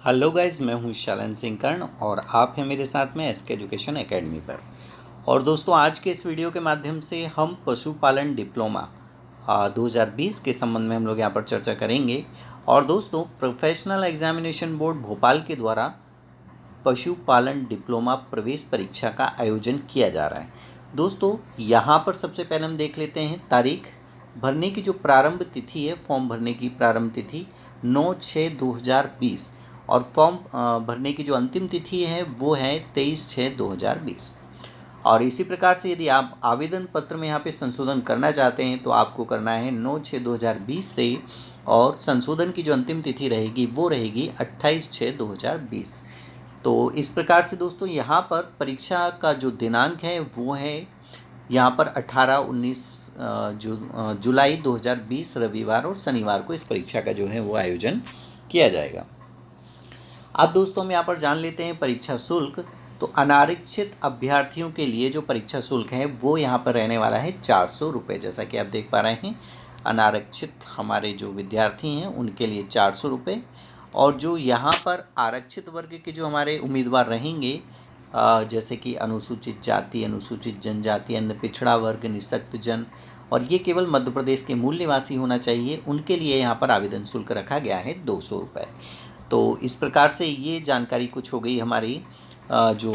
Hello guys, मैं हूँ शालन सिंह कर्ण और आप हैं मेरे साथ में एसके एजुकेशन एकेडमी पर। और दोस्तों, आज के इस वीडियो के माध्यम से हम पशुपालन डिप्लोमा 2020 के संबंध में हम लोग यहाँ पर चर्चा करेंगे। और दोस्तों, प्रोफेशनल एग्जामिनेशन बोर्ड भोपाल के द्वारा पशुपालन डिप्लोमा प्रवेश परीक्षा का आयोजन किया जा रहा है। दोस्तों, यहाँ पर सबसे पहले हम देख लेते हैं तारीख भरने की। जो प्रारंभ तिथि है, फॉर्म भरने की प्रारंभ तिथि 9/6/2020 और फॉर्म भरने की जो अंतिम तिथि है वो है 23/6/2020। और इसी प्रकार से यदि आप आवेदन पत्र में यहाँ पे संशोधन करना चाहते हैं तो आपको करना है 9/6/2020 से, और संशोधन की जो अंतिम तिथि रहेगी वो रहेगी 28/6/2020। तो इस प्रकार से दोस्तों, यहाँ पर परीक्षा का जो दिनांक है वो है यहाँ पर 18-19 जुलाई 2020 रविवार और शनिवार को इस परीक्षा का जो है वो आयोजन किया जाएगा। अब दोस्तों, हम यहाँ पर जान लेते हैं परीक्षा शुल्क। तो अनारक्षित अभ्यर्थियों के लिए जो परीक्षा शुल्क है वो यहाँ पर रहने वाला है 400 रुपये। जैसा कि आप देख पा रहे हैं, अनारक्षित हमारे जो विद्यार्थी हैं उनके लिए 400 रुपये। और जो यहाँ पर आरक्षित वर्ग के जो हमारे उम्मीदवार रहेंगे, जैसे कि अनुसूचित जाति, अनुसूचित जनजाति, अन्य पिछड़ा वर्ग, निःशक्त जन, और ये केवल मध्य प्रदेश के मूल निवासी होना चाहिए, उनके लिए यहाँ पर आवेदन शुल्क रखा गया है 200 रुपये। तो इस प्रकार से ये जानकारी कुछ हो गई हमारी जो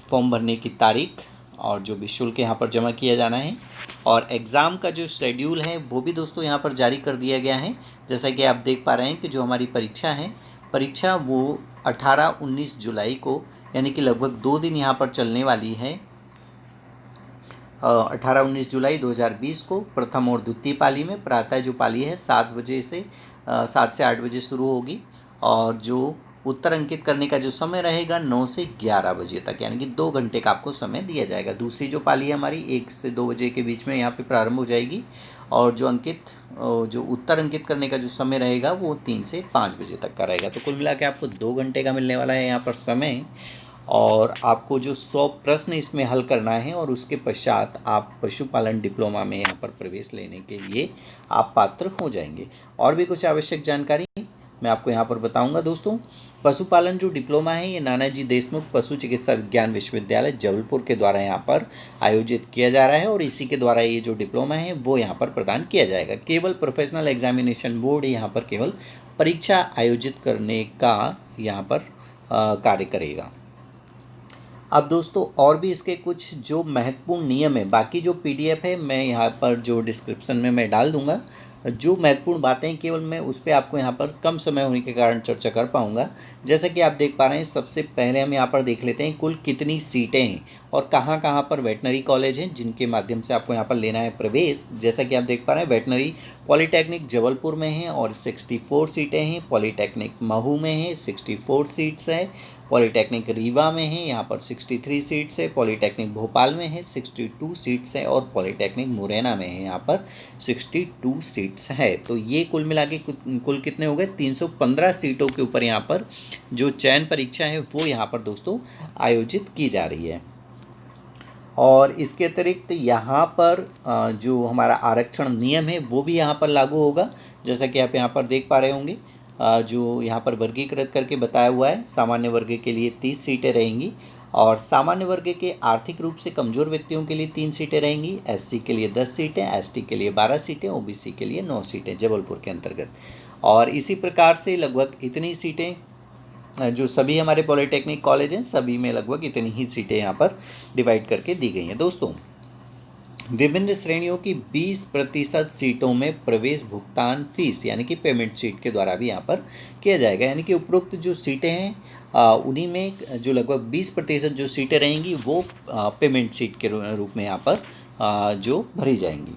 फॉर्म भरने की तारीख और जो भी शुल्क यहाँ पर जमा किया जाना है। और एग्ज़ाम का जो शेड्यूल है वो भी दोस्तों यहाँ पर जारी कर दिया गया है। जैसा कि आप देख पा रहे हैं कि जो हमारी परीक्षा वो 18-19 जुलाई को, यानी कि लगभग 2 दिन यहाँ पर चलने वाली है। 18-19 जुलाई 2020 को प्रथम और द्वितीय पाली में प्रातः जो पाली है 7 से 8 बजे शुरू होगी, और जो उत्तर अंकित करने का जो समय रहेगा 9 से 11 बजे तक, यानी कि 2 घंटे का आपको समय दिया जाएगा। दूसरी जो पाली है हमारी 1 से 2 बजे के बीच में यहाँ पे प्रारंभ हो जाएगी, और जो उत्तर अंकित करने का जो समय रहेगा वो 3 से 5 बजे तक का रहेगा। तो कुल मिला के आपको 2 घंटे का मिलने वाला है यहाँ पर समय, और आपको जो 100 प्रश्न इसमें हल करना है, और उसके पश्चात आप पशुपालन डिप्लोमा में यहाँ पर प्रवेश लेने के लिए आप पात्र हो जाएंगे। और भी कुछ आवश्यक जानकारी मैं आपको यहाँ पर बताऊंगा। दोस्तों, पशुपालन जो डिप्लोमा है ये नानाजी देशमुख पशु चिकित्सा विज्ञान विश्वविद्यालय जबलपुर के द्वारा यहाँ पर आयोजित किया जा रहा है, और इसी के द्वारा ये जो डिप्लोमा है वो यहाँ पर प्रदान किया जाएगा। केवल प्रोफेशनल एग्जामिनेशन बोर्ड यहाँ पर केवल परीक्षा आयोजित करने का यहाँ पर कार्य करेगा। अब दोस्तों, और भी इसके कुछ जो महत्वपूर्ण नियम है, बाकी जो PDF है मैं यहाँ पर जो डिस्क्रिप्शन में मैं डाल दूँगा। जो महत्वपूर्ण बातें केवल मैं उस पर आपको यहाँ पर कम समय होने के कारण चर्चा कर पाऊँगा। जैसा कि आप देख पा रहे हैं, सबसे पहले हम यहाँ पर देख लेते हैं कुल कितनी सीटें हैं और कहाँ कहाँ पर वेटनरी कॉलेज हैं जिनके माध्यम से आपको यहाँ पर लेना है प्रवेश। जैसा कि आप देख पा रहे हैं, वेटनरी पॉलीटेक्निक जबलपुर में है और 64 सीटें हैं, पॉलीटेक्निक महू में है 64 सीट्स है, पॉलीटेक्निक रीवा में है यहाँ पर 63 सीट्स है, पॉलीटेक्निक भोपाल में है 62 सीट्स है, और पॉलीटेक्निक मुरैना में है यहाँ पर 62 सीट्स है। तो ये कुल मिला के कुल कितने हो गए, 315 सीटों के ऊपर यहाँ पर जो चयन परीक्षा है वो यहाँ पर दोस्तों आयोजित की जा रही है। और इसके अतिरिक्त यहाँ पर जो हमारा आरक्षण नियम है वो भी यहाँ पर लागू होगा। जैसा कि आप यहाँ पर देख पा रहे होंगे, जो यहाँ पर वर्गीकृत करके बताया हुआ है, सामान्य वर्ग के लिए 30 सीटें रहेंगी, और सामान्य वर्ग के आर्थिक रूप से कमज़ोर व्यक्तियों के लिए 3 सीटें रहेंगी, SC के लिए 10 सीटें, ST के लिए 12 सीटें, OBC के लिए 9 सीटें जबलपुर के अंतर्गत। और इसी प्रकार से लगभग इतनी सीटें जो सभी हमारे पॉलीटेक्निक कॉलेज हैं सभी में लगभग इतनी ही सीटें यहाँ पर डिवाइड करके दी गई हैं। दोस्तों, विभिन्न श्रेणियों की 20% सीटों में प्रवेश भुगतान फीस यानी कि पेमेंट सीट के द्वारा भी यहाँ पर किया जाएगा, यानी कि उपरोक्त जो सीटें हैं उन्हीं में जो लगभग 20% जो सीटें रहेंगी वो पेमेंट सीट के रूप में यहाँ पर जो भरी जाएंगी।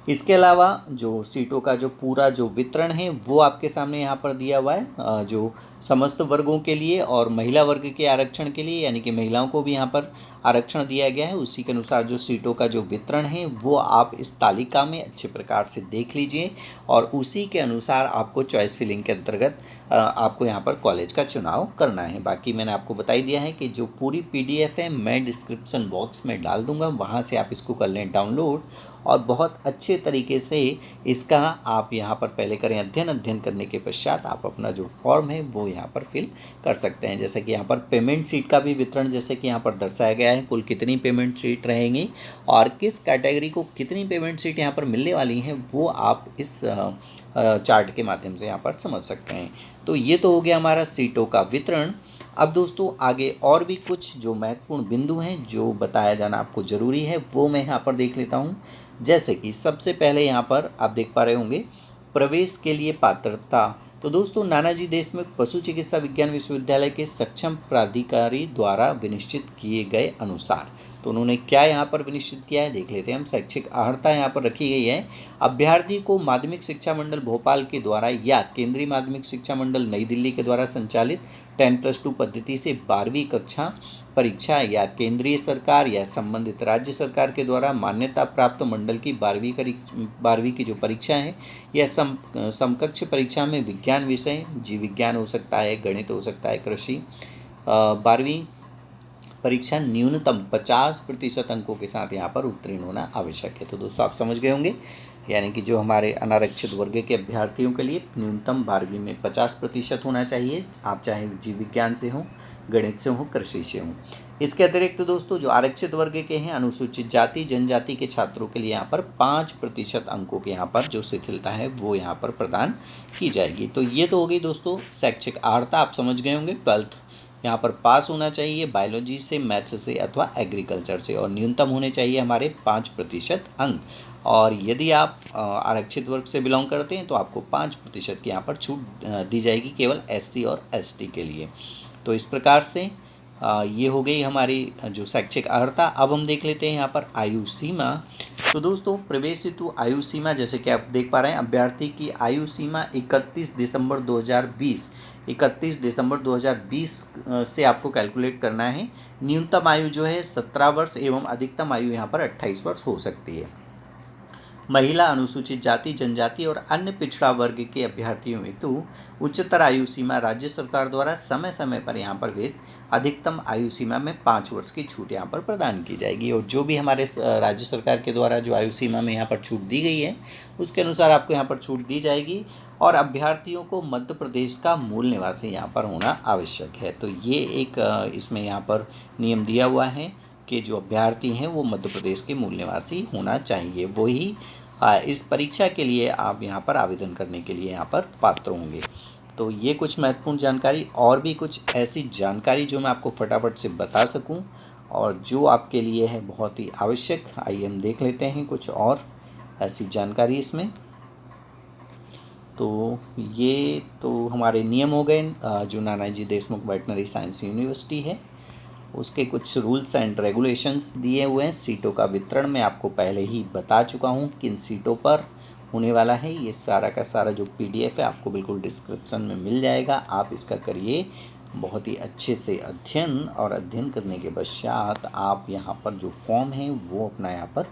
इसके अलावा जो सीटों का जो पूरा जो वितरण है वो आपके सामने यहाँ पर दिया हुआ है, जो समस्त वर्गों के लिए और महिला वर्ग के आरक्षण के लिए, यानी कि महिलाओं को भी यहाँ पर आरक्षण दिया गया है उसी के अनुसार जो सीटों का जो वितरण है वो आप इस तालिका में अच्छे प्रकार से देख लीजिए और उसी के अनुसार आपको चॉइस फिलिंग के अंतर्गत आपको यहाँ पर कॉलेज का चुनाव करना है। बाकी मैंने आपको बता ही दिया है कि जो पूरी पीडीएफ है मैं डिस्क्रिप्शन बॉक्स में डाल दूँगा, वहाँ से आप इसको कर लें डाउनलोड और बहुत अच्छे तरीके से इसका आप यहाँ पर पहले करें अध्ययन करने के पश्चात आप अपना जो फॉर्म है वो यहाँ पर फिल कर सकते हैं। जैसे कि यहाँ पर पेमेंट सीट का भी वितरण जैसे कि यहाँ पर दर्शाया गया है, कुल कितनी पेमेंट सीट रहेंगी और किस कैटेगरी को कितनी पेमेंट सीट यहाँ पर मिलने वाली हैं वो आप इस चार्ट के माध्यम से यहाँ पर समझ सकते हैं। तो ये तो हो गया हमारा सीटों का वितरण। अब दोस्तों आगे और भी कुछ जो महत्वपूर्ण बिंदु हैं जो बताया जाना आपको ज़रूरी है वो मैं यहाँ पर देख लेता हूँ। जैसे कि सबसे पहले यहाँ पर आप देख पा रहे होंगे प्रवेश के लिए पात्रता। तो दोस्तों नानाजी देशमुख पशु चिकित्सा विज्ञान विश्वविद्यालय के सक्षम प्राधिकारी द्वारा विनिश्चित किए गए अनुसार, तो उन्होंने क्या यहाँ पर विनिश्चित किया है देख लेते हैं हम। शैक्षिक अर्हता यहाँ पर रखी गई है, अभ्यर्थी को माध्यमिक शिक्षा मंडल भोपाल के द्वारा या केंद्रीय माध्यमिक शिक्षा मंडल नई दिल्ली के द्वारा संचालित 10+2 पद्धति से 12वीं कक्षा परीक्षा या केंद्रीय सरकार या संबंधित राज्य सरकार के द्वारा मान्यता प्राप्त मंडल की 12वीं की जो परीक्षा है या समकक्ष परीक्षा में विज्ञान विषय, जीव विज्ञान हो सकता है, गणित हो सकता है, कृषि, 12वीं परीक्षा न्यूनतम 50% अंकों के साथ यहाँ पर उत्तीर्ण होना आवश्यक है। तो दोस्तों आप समझ गए होंगे, यानी कि जो हमारे अनारक्षित वर्ग के अभ्यर्थियों के लिए न्यूनतम 12वीं में 50% होना चाहिए, आप चाहे जीव विज्ञान से हों, गणित से हों, कृषि से हों। इसके अतिरिक्त दोस्तों जो आरक्षित वर्ग के हैं अनुसूचित जाति जनजाति के छात्रों के लिए यहाँ पर 5% अंकों के यहाँ पर जो शिथिलता है वो यहाँ पर प्रदान की जाएगी। तो ये तो हो गई दोस्तों शैक्षिक अर्हता, आप समझ गए होंगे। 12th यहाँ पर पास होना चाहिए बायोलॉजी से, मैथ्स से अथवा एग्रीकल्चर से और न्यूनतम होने चाहिए हमारे 5% अंक। और यदि आप आरक्षित वर्ग से बिलोंग करते हैं तो आपको 5% की यहाँ पर छूट दी जाएगी केवल SC और ST के लिए। तो इस प्रकार से ये हो गई हमारी जो शैक्षिक अर्हता। अब हम देख लेते हैं यहाँ पर आयु सीमा। तो दोस्तों प्रवेश हेतु आयु सीमा जैसे कि आप देख पा रहे हैं, अभ्यर्थी की आयु सीमा 31 दिसंबर 2020 से आपको कैलकुलेट करना है। न्यूनतम आयु जो है 17 वर्ष एवं अधिकतम आयु यहाँ पर 28 वर्ष हो सकती है। महिला, अनुसूचित जाति जनजाति और अन्य पिछड़ा वर्ग के अभ्यर्थियों हेतु उच्चतर आयु सीमा राज्य सरकार द्वारा समय समय पर यहाँ पर विद अधिकतम आयु सीमा में 5 वर्ष की छूट यहाँ पर प्रदान की जाएगी। और जो भी हमारे राज्य सरकार के द्वारा जो आयु सीमा में यहाँ पर छूट दी गई है उसके अनुसार आपको यहाँ पर छूट दी जाएगी। और अभ्यर्थियों को मध्य प्रदेश का मूल निवासी यहाँ पर होना आवश्यक है। तो ये एक इसमें यहाँ पर नियम दिया हुआ है कि जो अभ्यर्थी हैं वो मध्य प्रदेश के मूल निवासी होना चाहिए, वही इस परीक्षा के लिए आप यहाँ पर आवेदन करने के लिए यहाँ पर पात्र होंगे। तो ये कुछ महत्वपूर्ण जानकारी, और भी कुछ ऐसी जानकारी जो मैं आपको फटाफट से बता सकूं और जो आपके लिए है बहुत ही आवश्यक। आइए हम देख लेते हैं कुछ और ऐसी जानकारी इसमें। तो ये तो हमारे नियम हो गए। जो Nanaji Deshmukh veterinary science university है उसके कुछ रूल्स एंड रेगुलेशंस दिए हुए हैं। सीटों का वितरण मैं आपको पहले ही बता चुका हूँ किन सीटों पर होने वाला है। ये सारा का सारा जो PDF है आपको बिल्कुल डिस्क्रिप्शन में मिल जाएगा, आप इसका करिए बहुत ही अच्छे से अध्ययन, और अध्ययन करने के पश्चात आप यहाँ पर जो फॉर्म है वो अपना यहाँ पर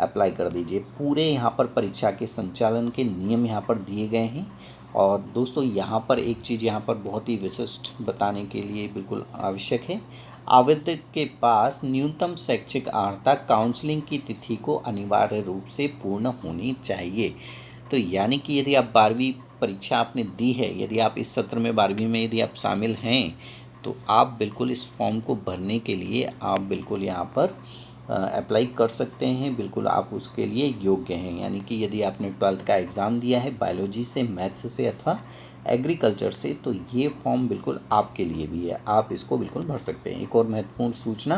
अप्लाई कर दीजिए। पूरे यहाँ पर परीक्षा के संचालन के नियम यहाँ पर दिए गए हैं। और दोस्तों यहाँ पर एक चीज़ यहाँ पर बहुत ही विशिष्ट बताने के लिए बिल्कुल आवश्यक है, आवेदक के पास न्यूनतम शैक्षिक अर्हता काउंसलिंग की तिथि को अनिवार्य रूप से पूर्ण होनी चाहिए। तो यानी कि यदि आप 12वीं परीक्षा आपने दी है, यदि आप इस सत्र में 12वीं में यदि आप शामिल हैं तो आप बिल्कुल इस फॉर्म को भरने के लिए आप बिल्कुल यहाँ पर अप्लाई कर सकते हैं, बिल्कुल आप उसके लिए योग्य हैं। यानी कि यदि आपने 12th का एग्ज़ाम दिया है बायोलॉजी से, मैथ्स से अथवा एग्रीकल्चर से, तो ये फॉर्म बिल्कुल आपके लिए भी है, आप इसको बिल्कुल भर सकते हैं। एक और महत्वपूर्ण सूचना,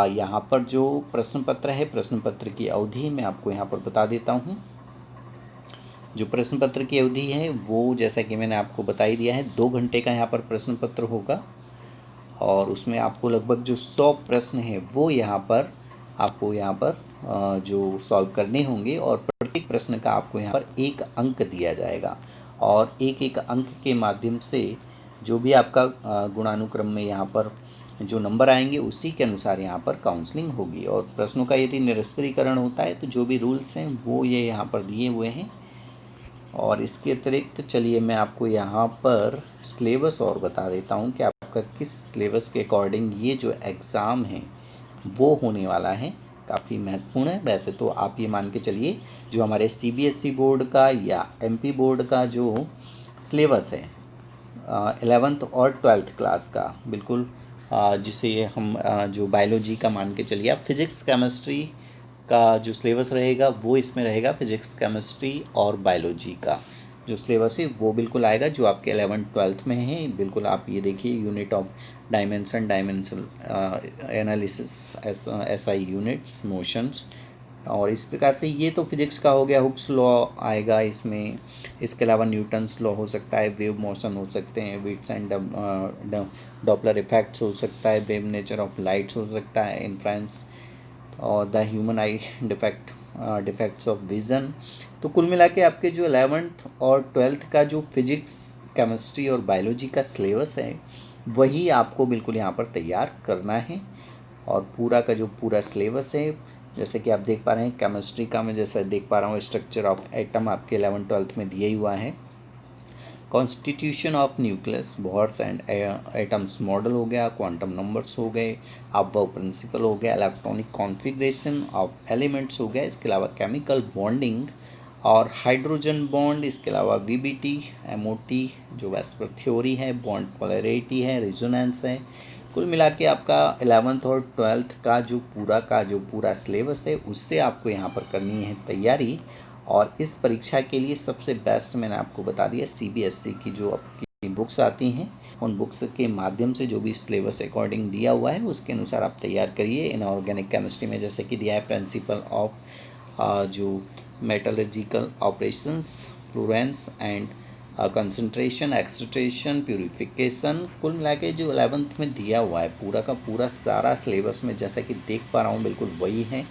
यहाँ पर जो प्रश्न पत्र है, प्रश्न पत्र की अवधि मैं आपको यहाँ पर बता देता हूँ। जो प्रश्न पत्र की अवधि है वो जैसा कि मैंने आपको बता ही दिया है, 2 घंटे का यहाँ पर प्रश्न पत्र होगा और उसमें आपको लगभग जो 100 प्रश्न हैं वो यहाँ पर आपको यहाँ पर जो सॉल्व करने होंगे और प्रत्येक प्रश्न का आपको यहाँ पर 1 अंक दिया जाएगा। और एक अंक के माध्यम से जो भी आपका गुणानुक्रम में यहाँ पर जो नंबर आएंगे उसी के अनुसार यहाँ पर काउंसलिंग होगी। और प्रश्नों का यदि निरस्तीकरण होता है तो जो भी रूल्स हैं वो ये यहाँ पर दिए हुए हैं। और इसके अतिरिक्त चलिए मैं आपको यहाँ पर सिलेबस और बता देता हूँ कि आपका किस सिलेबस के अकॉर्डिंग ये जो एग्ज़ाम है वो होने वाला है। काफ़ी महत्वपूर्ण है। वैसे तो आप ये मान के चलिए जो हमारे CBSE बोर्ड का या MP बोर्ड का जो सिलेबस है 11th और 12th क्लास का, बिल्कुल जिसे हम जो बायोलॉजी का मान के चलिए, आप फिज़िक्स केमिस्ट्री का जो सिलेबस रहेगा वो इसमें रहेगा। फिज़िक्स केमिस्ट्री और बायोलॉजी का जो सिलेबस है वो बिल्कुल आएगा जो आपके 11th-12th में है। बिल्कुल आप ये देखिए, unit of dimension analysis, SI units, motions, और इस प्रकार से ये तो फिजिक्स का हो गया। हुक्स लॉ आएगा इसमें। इसके अलावा न्यूटन्स लॉ हो सकता है, वेव मोशन हो सकते हैं, विट्स एंड डॉपलर इफेक्ट्स हो सकता है, वेव नेचर ऑफ लाइट्स हो सकता है, इन्फ्लुएंस और the human I defects of vision. तो कुल मिला के आपके जो 11th और 12th का जो फिजिक्स, केमिस्ट्री और बायोलॉजी का सिलेबस है वही आपको बिल्कुल यहाँ पर तैयार करना है। और पूरा का जो पूरा सिलेबस है, जैसे कि आप देख पा रहे हैं केमिस्ट्री का मैं जैसा देख पा रहा हूँ, स्ट्रक्चर ऑफ एटम आपके 11th-12th में दिया ही हुआ है। Constitution of nucleus, Bohr's and atoms model हो गया, क्वांटम नंबर्स हो गए, अबव प्रिंसिपल हो गया, इलेक्ट्रॉनिक कॉन्फ़िगरेशन ऑफ एलिमेंट्स हो गया। इसके अलावा केमिकल बॉन्डिंग और हाइड्रोजन बॉन्ड, इसके अलावा VBT, MOT जो वेस्पर थ्योरी है, बॉन्ड पोलैरिटी है, रेजोनेंस है। कुल मिला के आपका 11th और 12th का जो पूरा सिलेबस है उससे आपको यहाँ पर करनी है तैयारी। और इस परीक्षा के लिए सबसे बेस्ट मैंने आपको बता दिया, CBSE की जो आपकी बुक्स आती हैं उन बुक्स के माध्यम से जो भी सिलेबस अकॉर्डिंग दिया हुआ है उसके अनुसार आप तैयार करिए। इनऑर्गेनिक केमिस्ट्री में जैसे कि दिया है प्रिंसिपल ऑफ जो metallurgical operations, Florence and concentration, extraction, purification. कुल मिला के जो 11th में दिया हुआ है पूरा का पूरा सारा सिलेबस में जैसा कि देख पा रहा हूँ बिल्कुल वही है।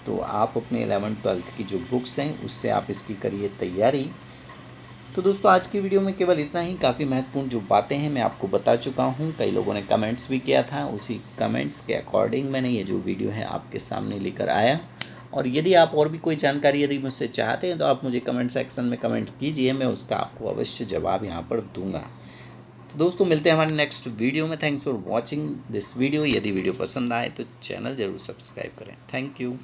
तो आप अपने 11th-12th की जो बुक्स हैं उससे आप इसकी करिए तैयारी। तो दोस्तों आज की वीडियो में केवल इतना ही। काफ़ी महत्वपूर्ण जो बातें हैं मैं आपको बता चुका हूं। कई लोगों ने कमेंट्स भी किया था, उसी कमेंट्स के अकॉर्डिंग मैंने ये जो वीडियो है आपके सामने लेकर आया। और यदि आप और भी कोई जानकारी यदि मुझसे चाहते हैं तो आप मुझे कमेंट सेक्शन में कमेंट कीजिए, मैं उसका आपको अवश्य जवाब यहाँ पर दूँगा। तो दोस्तों मिलते हैं हमारे नेक्स्ट वीडियो में। Thanks for watching this video. यदि वीडियो पसंद आए तो चैनल ज़रूर सब्सक्राइब करें। Thank you.